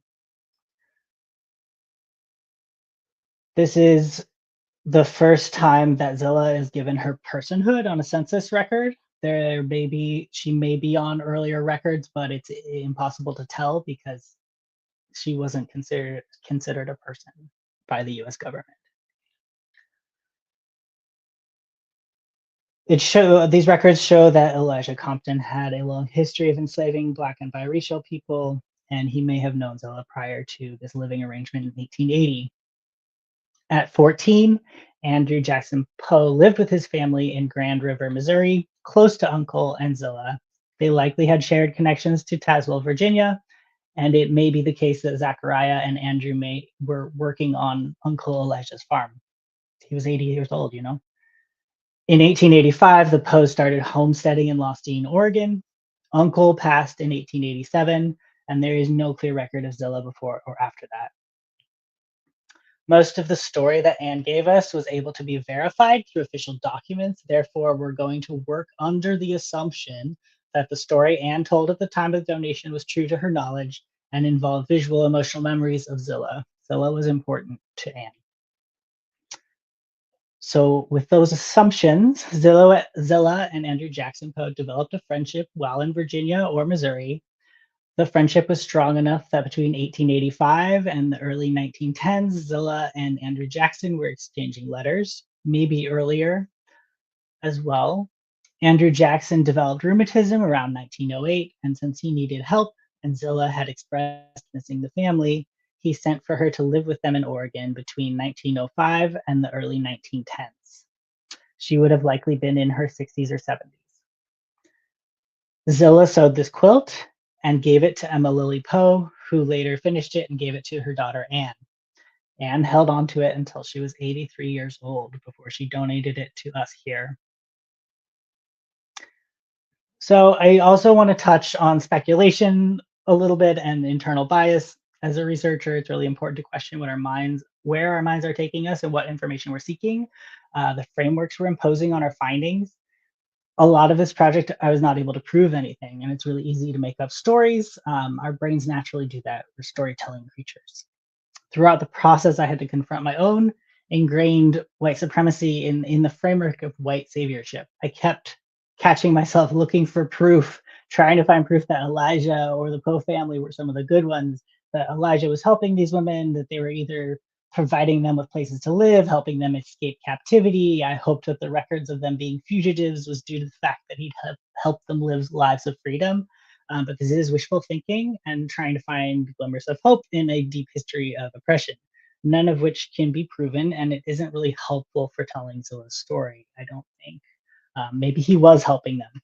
This is the first time that Zilla is given her personhood on a census record. She may be on earlier records, but it's impossible to tell because she wasn't considered a person by the U.S. government. These records show that Elijah Compton had a long history of enslaving Black and biracial people. and he may have known Zilla prior to this living arrangement in 1880. At 14, Andrew Jackson Poe lived with his family in Grand River, Missouri, close to Uncle and Zilla. They likely had shared connections to Tazewell, Virginia, and it may be the case that Zachariah and Andrew were working on Uncle Elijah's farm. He was 80 years old, you know. In 1885, the Poes started homesteading in Lostine, Oregon. Uncle passed in 1887, and there is no clear record of Zilla before or after that. Most of the story that Anne gave us was able to be verified through official documents. Therefore, we're going to work under the assumption that the story Anne told at the time of the donation was true to her knowledge and involved visual emotional memories of Zilla. Zilla was important to Anne. So with those assumptions, Zilla and Andrew Jackson Poe developed a friendship while in Virginia or Missouri. The friendship was strong enough that between 1885 and the early 1910s, Zilla and Andrew Jackson were exchanging letters, maybe earlier as well. Andrew Jackson developed rheumatism around 1908, and since he needed help and Zilla had expressed missing the family, he sent for her to live with them in Oregon between 1905 and the early 1910s. She would have likely been in her 60s or 70s. Zilla sewed this quilt and gave it to Emma Lily Poe, who later finished it and gave it to her daughter Anne. Anne held on to it until she was 83 years old before she donated it to us here. So I also want to touch on speculation a little bit and internal bias. As a researcher, it's really important to question where our minds are taking us and what information we're seeking, the frameworks we're imposing on our findings. A lot of this project, I was not able to prove anything, and it's really easy to make up stories. Our brains naturally do that. We're storytelling creatures. Throughout the process, I had to confront my own ingrained white supremacy in the framework of white saviorship. I kept catching myself looking for proof, trying to find proof that Elijah or the Poe family were some of the good ones, that Elijah was helping these women, that they were either providing them with places to live, helping them escape captivity. I hoped that the records of them being fugitives was due to the fact that he'd helped them live lives of freedom. But this is wishful thinking and trying to find glimmers of hope in a deep history of oppression, none of which can be proven, and it isn't really helpful for telling Zilla's story, I don't think. Maybe he was helping them.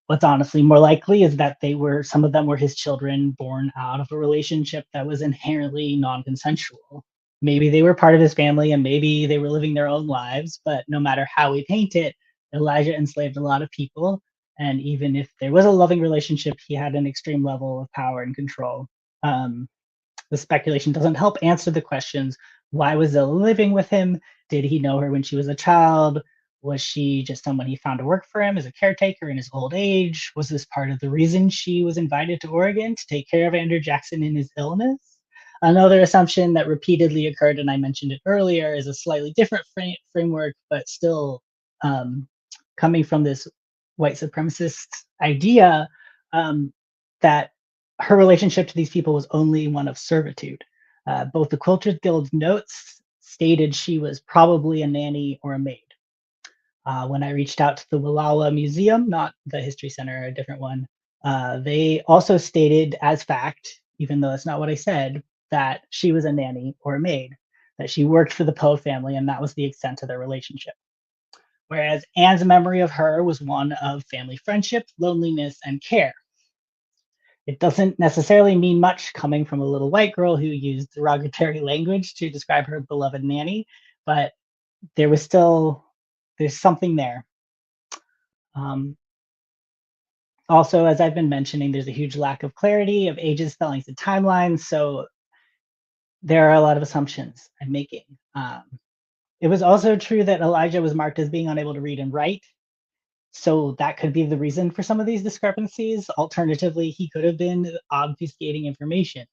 What's honestly more likely is that some of them were his children born out of a relationship that was inherently non-consensual. Maybe they were part of his family and maybe they were living their own lives, but no matter how we paint it, Elijah enslaved a lot of people. And even if there was a loving relationship, he had an extreme level of power and control. The speculation doesn't help answer the questions. Why was Zilla living with him? Did he know her when she was a child? Was she just someone he found to work for him as a caretaker in his old age? Was this part of the reason she was invited to Oregon to take care of Andrew Jackson in his illness? Another assumption that repeatedly occurred, and I mentioned it earlier, is a slightly different framework, but still coming from this white supremacist idea that her relationship to these people was only one of servitude. Both the Quilters Guild's notes stated she was probably a nanny or a maid. When I reached out to the Wallowa Museum, not the History Center, a different one, they also stated as fact, even though that's not what I said, that she was a nanny or a maid, that she worked for the Poe family, and that was the extent of their relationship. Whereas Anne's memory of her was one of family friendship, loneliness, and care. It doesn't necessarily mean much coming from a little white girl who used derogatory language to describe her beloved nanny, but there's something there. Also, as I've been mentioning, there's a huge lack of clarity of ages, spellings, and timelines, so there are a lot of assumptions I'm making. It was also true that Elijah was marked as being unable to read and write, so that could be the reason for some of these discrepancies. Alternatively, he could have been obfuscating information.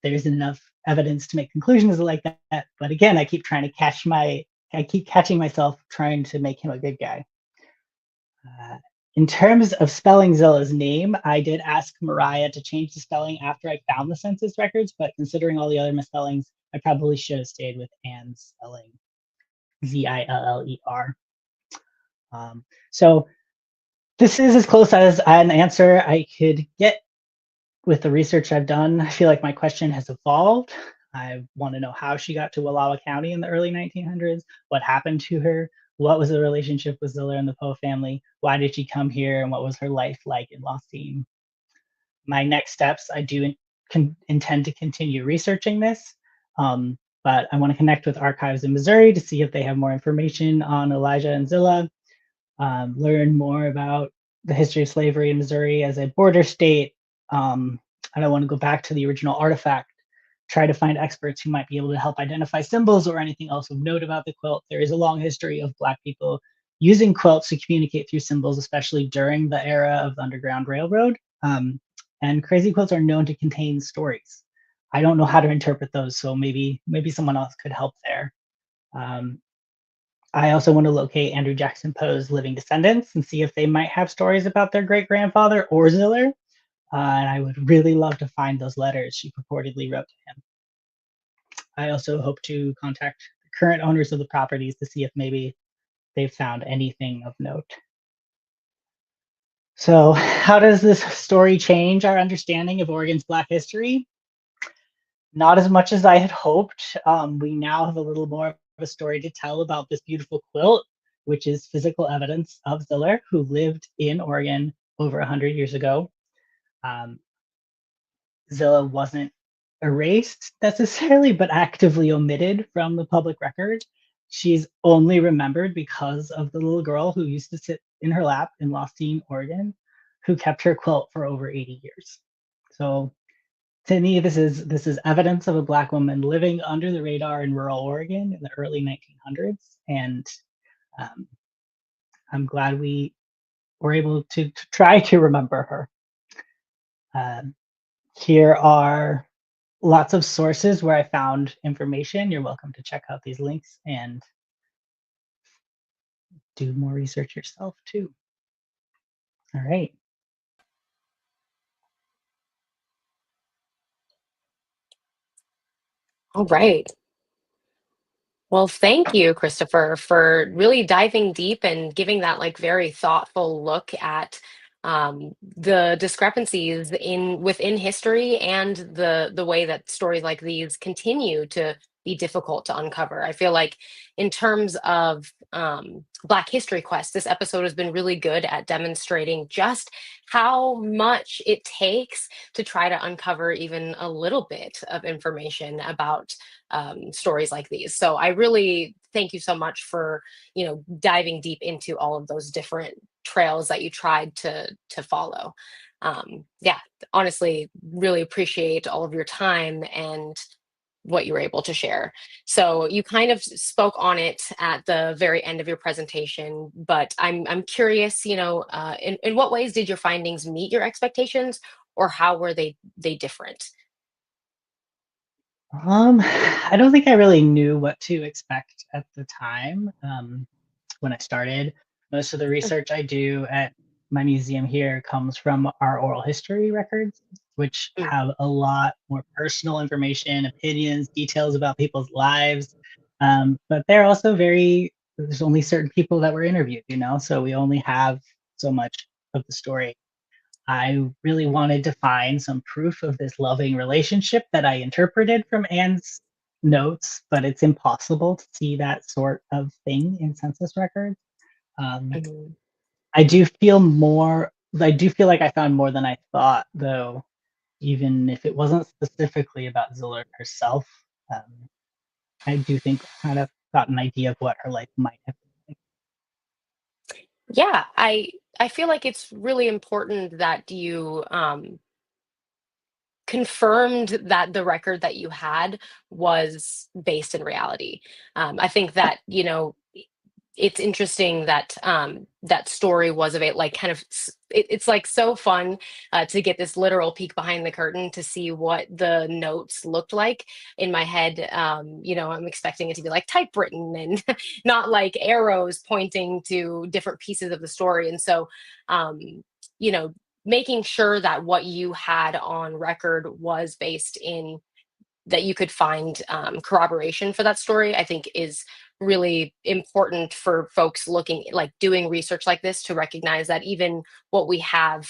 There's enough evidence to make conclusions like that, but again, I keep catching myself trying to make him a good guy. In terms of spelling Zilla's name, I did ask Mariah to change the spelling after I found the census records, but considering all the other misspellings, I probably should have stayed with Anne's spelling, Ziller. So this is as close as an answer I could get with the research I've done, I feel like my question has evolved. I want to know how she got to Wallowa County in the early 1900s, what happened to her, what was the relationship with Zilla and the Poe family, why did she come here, and what was her life like in Lost. My next steps, I do intend to continue researching this, but I want to connect with archives in Missouri to see if they have more information on Elijah and Zilla, learn more about the history of slavery in Missouri as a border state. Um, and I want to go back to the original artifact, try to find experts who might be able to help identify symbols or anything else of note about the quilt. There is a long history of Black people using quilts to communicate through symbols, especially during the era of the Underground Railroad. And crazy quilts are known to contain stories. I don't know how to interpret those, so maybe someone else could help there. Um, I also want to locate Andrew Jackson Poe's living descendants and see if they might have stories about their great grandfather or Ziller. And I would really love to find those letters she purportedly wrote to him. I also hope to contact the current owners of the properties to see if maybe they've found anything of note. So, how does this story change our understanding of Oregon's Black history? Not as much as I had hoped. We now have a little more of a story to tell about this beautiful quilt, which is physical evidence of Ziller, who lived in Oregon over 100 years ago. Um, Zilla wasn't erased necessarily, but actively omitted from the public record. She's only remembered because of the little girl who used to sit in her lap in Lost, Oregon, who kept her quilt for over 80 years. So to me, this is evidence of a Black woman living under the radar in rural Oregon in the early 1900s, and um, I'm glad we were able to try to remember her. Um, Here are lots of sources where I found information. You're welcome to check out these links and do more research yourself too. All right. All right. Well, thank you, Christopher, for really diving deep and giving that like very thoughtful look at the discrepancies in within history and the way that stories like these continue to be difficult to uncover. I feel like in terms of Black History Quest, this episode has been really good at demonstrating just how much it takes to try to uncover even a little bit of information about stories like these. So I really thank you so much for diving deep into all of those different trails that you tried to follow. Yeah, honestly, really appreciate all of your time and what you were able to share. So you kind of spoke on it at the very end of your presentation, but I'm curious, in what ways did your findings meet your expectations, or how were they different? I don't think I really knew what to expect at the time when I started. Most of the research I do at my museum here comes from our oral history records, which Mm, have a lot more personal information, opinions, details about people's lives. But they're also there's only certain people that were interviewed, so we only have so much of the story. I really wanted to find some proof of this loving relationship that I interpreted from Anne's notes, but it's impossible to see that sort of thing in census records. Um, mhm. I do feel like I found more than I thought, though, even if it wasn't specifically about Ziller herself. Um, I do think I kind of got an idea of what her life might have been Yeah, I feel like it's really important that you confirmed that the record that you had was based in reality. I think that, it's interesting that that story was of it, like kind of it's like so fun to get this literal peek behind the curtain to see what the notes looked like in my head. I'm expecting it to be like typewritten and not like arrows pointing to different pieces of the story. And so, um, you know, making sure that what you had on record was based in that you could find corroboration for that story, I think is really important for folks looking like doing research like this to recognize that even what we have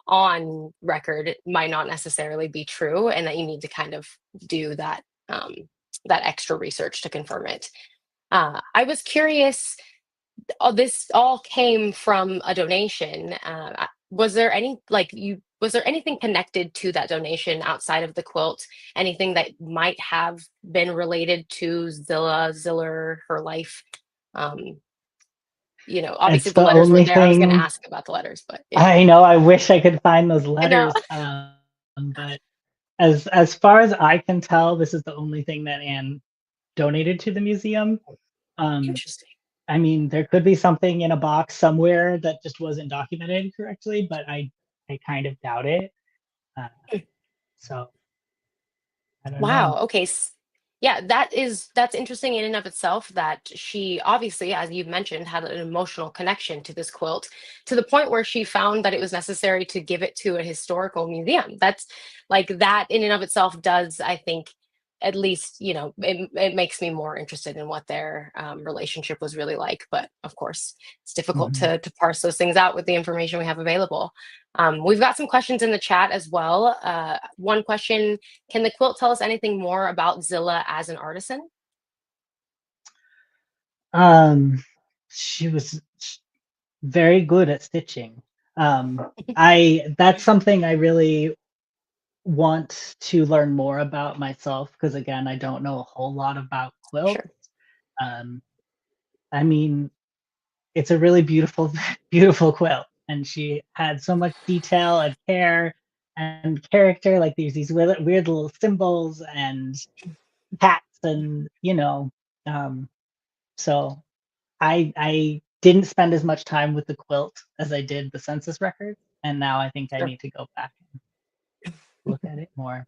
on record might not necessarily be true, and that you need to kind of do that extra research to confirm it. I was curious, this all came from a donation. Was there any like you was there anything connected to that donation outside of the quilt? Anything that might have been related to Zilla, her life? Um, obviously It's the the letters were only there. I was going to thing. ask about the letters, but yeah, I know. I wish I could find those I know. letters. But as far as I can tell, this is the only thing that Anne donated to the museum. Um, Interesting. I mean, there could be something in a box somewhere that just wasn't documented correctly, but I kind of doubt it. Uh, so I don't know. Wow. Okay. Yeah, that's interesting in and of itself that she obviously, as you've mentioned, had an emotional connection to this quilt to the point where she found that it was necessary to give it to a historical museum. That's like that in and of itself does, I think, at least, it makes me more interested in what their relationship was really like. But of course, it's difficult Mhm. to parse those things out with the information we have available. We've got some questions in the chat as well. One question: can the quilt tell us anything more about Zilla as an artisan? Um, she was very good at stitching. I That's something I really want to learn more about myself because again, I don't know a whole lot about quilts. Sure. Um, I mean, it's a really beautiful, beautiful quilt, and she had so much detail and care and character. Like there's these weird little symbols and hats, and um, so I didn't spend as much time with the quilt as I did the census records, and now I think I Sure. need to go back and look at it more.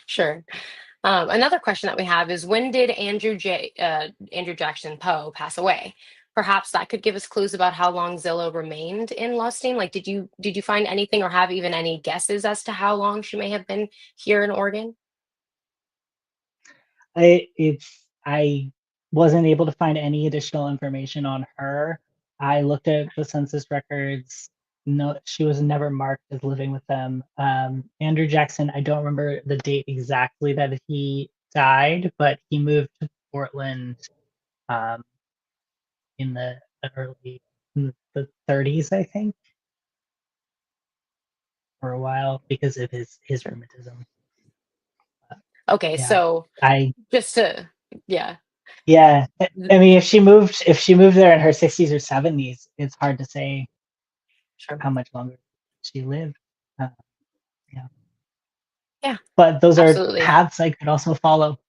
Sure. Another question that we have is when did Andrew Jackson Poe pass away? Perhaps that could give us clues about how long Zillow remained in Lusting. Like, did you find anything or have even any guesses as to how long she may have been here in Oregon? I wasn't able to find any additional information on her. I looked at the census records. No, she was never marked as living with them. Andrew Jackson, I don't remember the date exactly that he died, but he moved to Portland um, in the early in the 30s, I think, for a while because of his Sure. rheumatism. Okay, Yeah, so I just to, yeah, yeah. th- I mean, if she moved there in her 60s or 70s, it's hard to say sure. how much longer she lived. Uh, yeah, Yeah, but those are absolutely. paths I could also follow.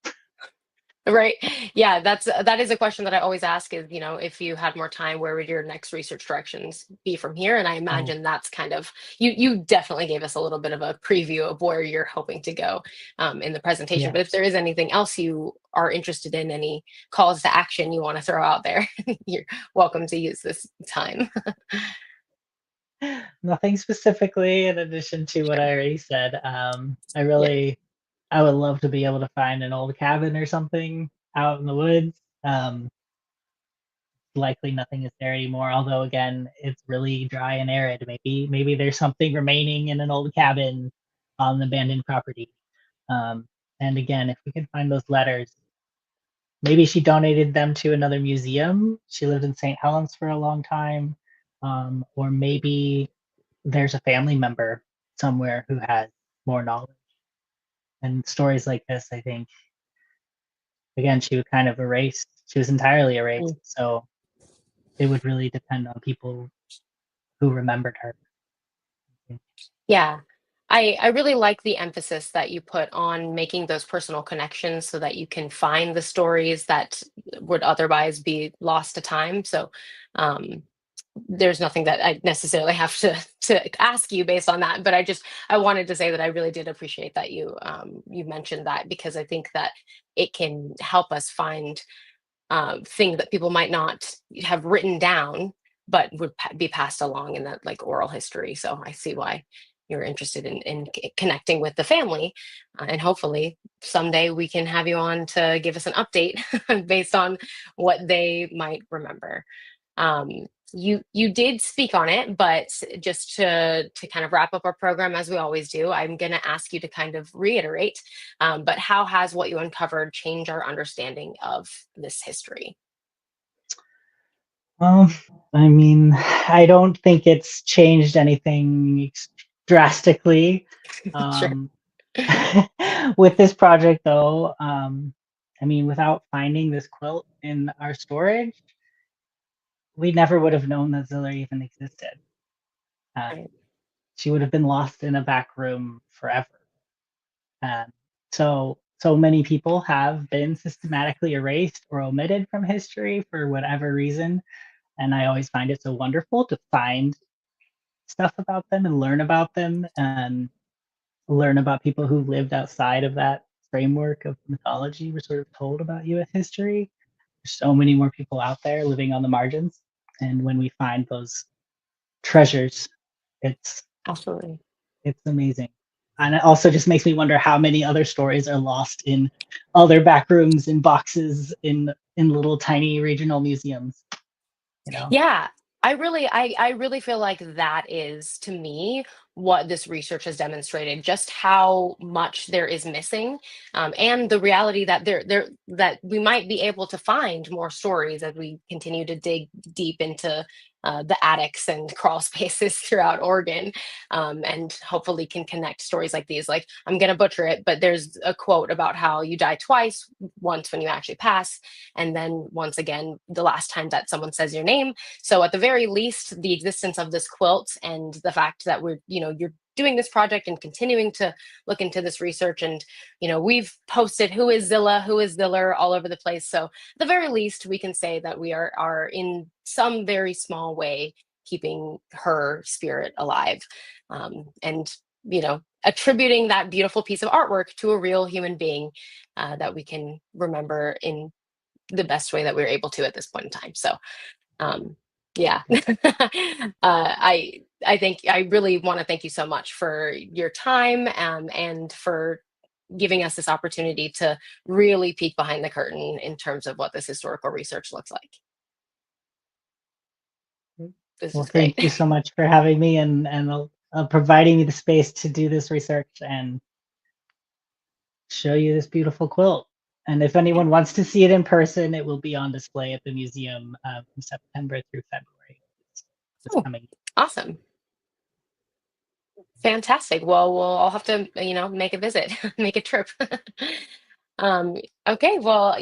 Right. Yeah, that is a question that I always ask is, if you had more time, where would your next research directions be from here? And I Oh, imagine that's kind of you definitely gave us a little bit of a preview of where you're hoping to go in the presentation. yeah. But if there is anything else you are interested in, any calls to action you want to throw out there, you're welcome to use this time. Nothing specifically in addition to what Sure. I already said. Yeah. I would love to be able to find an old cabin or something out in the woods. Likely nothing is there anymore. Although again, it's really dry and arid. Maybe there's something remaining in an old cabin on an abandoned property. And again, if we can find those letters, maybe she donated them to another museum. She lived in St. Helens for a long time. Or maybe there's a family member somewhere who has more knowledge. And stories like this, I think, again, she was kind of erased. She was entirely erased. Mm. So it would really depend on people who remembered her. Yeah. I really like the emphasis that you put on making those personal connections so that you can find the stories that would otherwise be lost to time. So um, there's nothing that I necessarily have to ask you based on that, but I wanted to say that I really did appreciate that you mentioned that because I think that it can help us find things that people might not have written down, but would be passed along in that like oral history. So I see why you're interested in connecting with the family, and hopefully someday we can have you on to give us an update based on what they might remember. Um, you did speak on it, but just to kind of wrap up our program as we always do, I'm going to ask you to kind of reiterate. But how has what you uncovered changed our understanding of this history? Well, I mean, I don't think it's changed anything drastically. Sure. Um, with this project, though, I mean, without finding this quilt in our storage, we never would have known that Zilla even existed. Uh, Right. she would have been lost in a back room forever. Um, so many people have been systematically erased or omitted from history for whatever reason, and I always find it so wonderful to find stuff about them and learn about them and learn about people who lived outside of that framework of mythology we're sort of told about US history. There's so many more people out there living on the margins. And when we find those treasures, it's Absolutely. it's amazing. And it also just makes me wonder how many other stories are lost in other back rooms, in boxes, in little tiny regional museums, you know. Yeah, I really feel like that is to me what this research has demonstrated, just how much there is missing, and the reality that that we might be able to find more stories as we continue to dig deep into the attics and crawl spaces throughout Oregon, and hopefully can connect stories like these. Like, I'm gonna butcher it, but there's a quote about how you die twice, once when you actually pass, and then once again the last time that someone says your name. So at the very least, the existence of this quilt and the fact that you're doing this project and continuing to look into this research, and we've posted who is Zilla, who is Ziller all over the place. So at the very least, we can say that we are in some very small way keeping her spirit alive, and attributing that beautiful piece of artwork to a real human being, that we can remember in the best way that we're able to at this point in time. So, um, yeah. I think I really want to thank you so much for your time, and for giving us this opportunity to really peek behind the curtain in terms of what this historical research looks like. This Well, is great. thank you so much for having me and providing me the space to do this research and show you this beautiful quilt. And if anyone wants to see it in person, it will be on display at the museum from September through February this Oh, coming. awesome. Fantastic. Well, we'll all have to, make a visit, make a trip. Um, okay, well,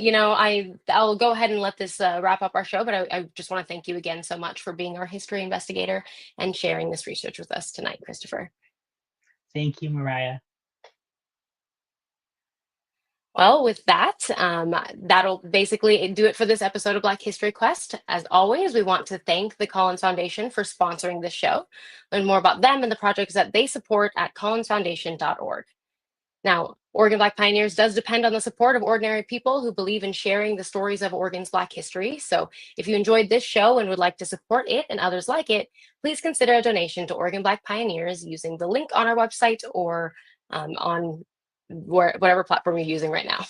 I'll go ahead and let this wrap up our show, but I just want to thank you again so much for being our history investigator and sharing this research with us tonight, Christopher. Thank you, Mariah. Well, with that, that'll basically do it for this episode of Black History Quest. As always, we want to thank the Collins Foundation for sponsoring this show. Learn more about them and the projects that they support at collinsfoundation.org. Now, Oregon Black Pioneers does depend on the support of ordinary people who believe in sharing the stories of Oregon's Black history. So if you enjoyed this show and would like to support it and others like it, please consider a donation to Oregon Black Pioneers using the link on our website or on whatever platform you're using right now.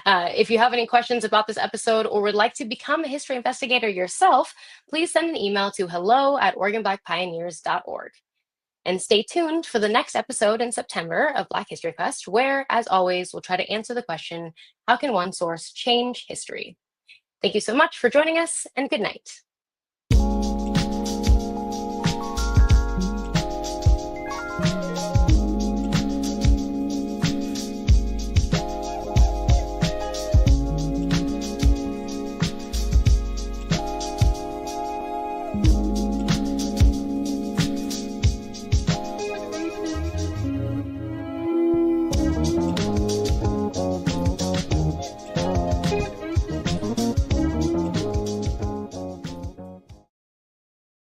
If you have any questions about this episode or would like to become a history investigator yourself, please send an email to hello@oregonblackpioneers.org. And stay tuned for the next episode in September of Black History Quest, where, as always, we'll try to answer the question, how can one source change history? Thank you so much for joining us, and good night.